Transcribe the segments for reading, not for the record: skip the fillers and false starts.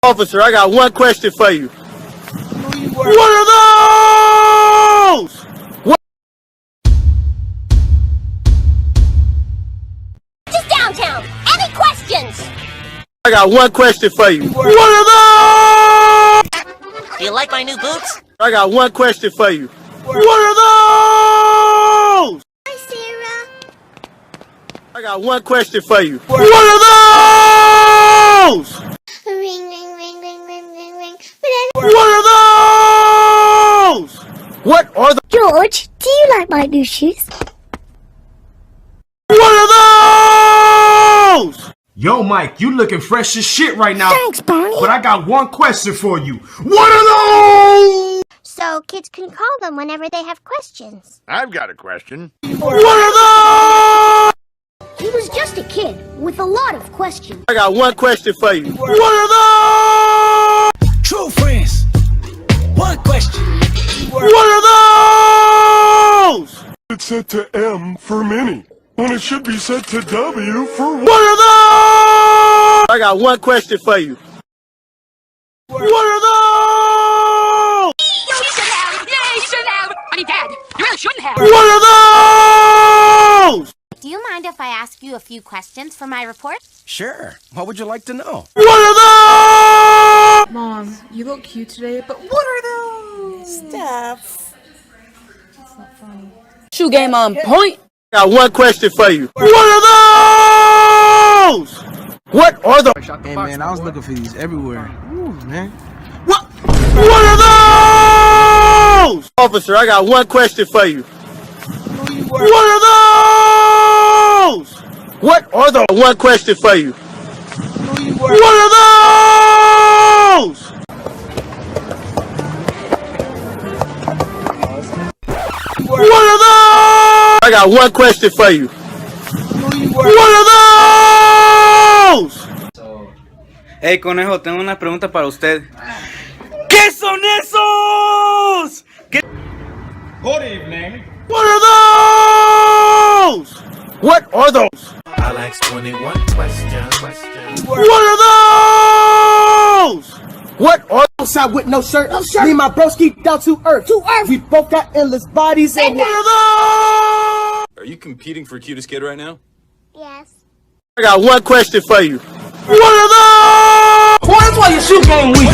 Officer, I got one question for you. What are those? What? Just downtown. Any questions? I got one question for you. What are those? Do you like my new boots? I got one question for you. What are those? Hi, Sarah. I got one question for you. What are those? Ring, ring, ring, ring, ring, ring, ring. What are those? What are the? George, do you like my new shoes? What are those? Yo, Mike, you looking fresh as shit right now. Thanks, Barney. But I got one question for you. What are those? So kids can call them whenever they have questions. I've got a question. What are those? He was just a kid with a lot of questions. I got one question for you. What are those? True friends. One question. What are those? It's set to M for mini, and it should be set to W for What are those? I got one question for you. What are those? You should have. Yeah, you should have. I mean, Dad, you really shouldn't have. What are those? Do you mind if I ask you a few questions for my report? Sure. What would you like to know? What are those? Mom, you look cute today, but what are those? Steph. That's not funny. Shoe game on point. I got one question for you. What are those? What are those? Hey man, I was looking for these everywhere. Ooh, man. What are those? Officer, I got one question for you. What are those? What are those? One question for you. What are those? What are those? I got one question for you. What are those? Hey conejo, tengo una pregunta para usted. ¿Qué son esos? Good evening. What are those? What are those? I like 21 questions. What are those? What are Outside with no shirt. Me and my broski down to earth. We both got endless bodies and what are those? Are you competing for cutest kid right now? Yes. I got one question for you. What are those? Well, that's why your shoe game weak.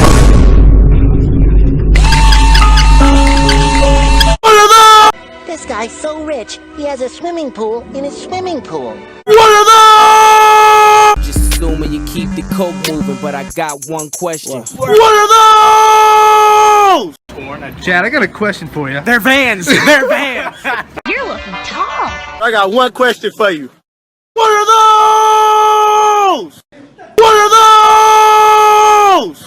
What are those? This guy's so rich, he has a swimming pool in his swimming pool. What are those? Just assuming you keep the coke moving, but I got one question. What are those? Chad, I got a question for you. They're vans. They're vans. You're looking tall. I got one question for you. What are those? What are those?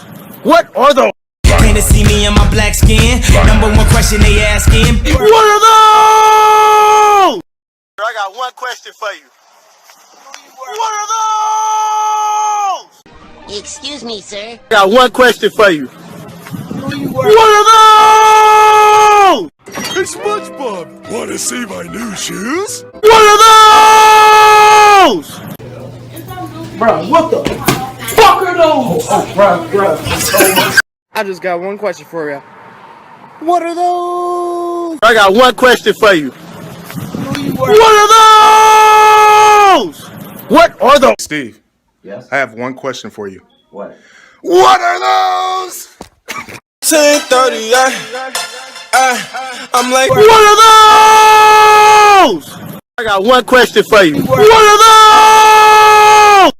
What are those? Came to see me in my black skin. Number one question they asking. What are those? I got one question for you. What are those? Excuse me, sir. I got one question for you. What are those? Hey, SpongeBob, want to see my new shoes? What are those? Bro, what the fuck are those? Oh, bro. I just got one question for you. What are those? I got one question for you. What are those? What are those? Steve. Yes. I have one question for you. What? What are those? 10:30. I'm like, What are those? I got one question for you. What are those?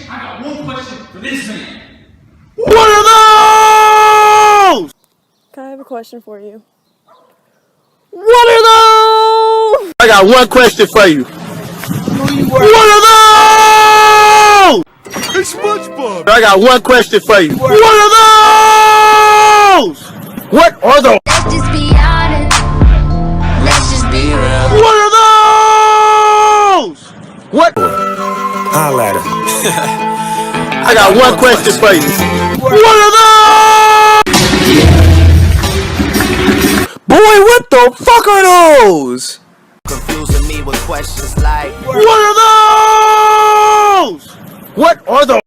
I got one question for this man. What are those? Can I have a question for you? What are those? I got one question for you. What are those? Hey, SpongeBob. I got one question for you. What are those? What are those? Let's just be honest. Let's just be real. What are those? What? holla at him. I got one question for you. What are those? Boy, what the fuck are those? Confusing me with questions like, What are those? What are those?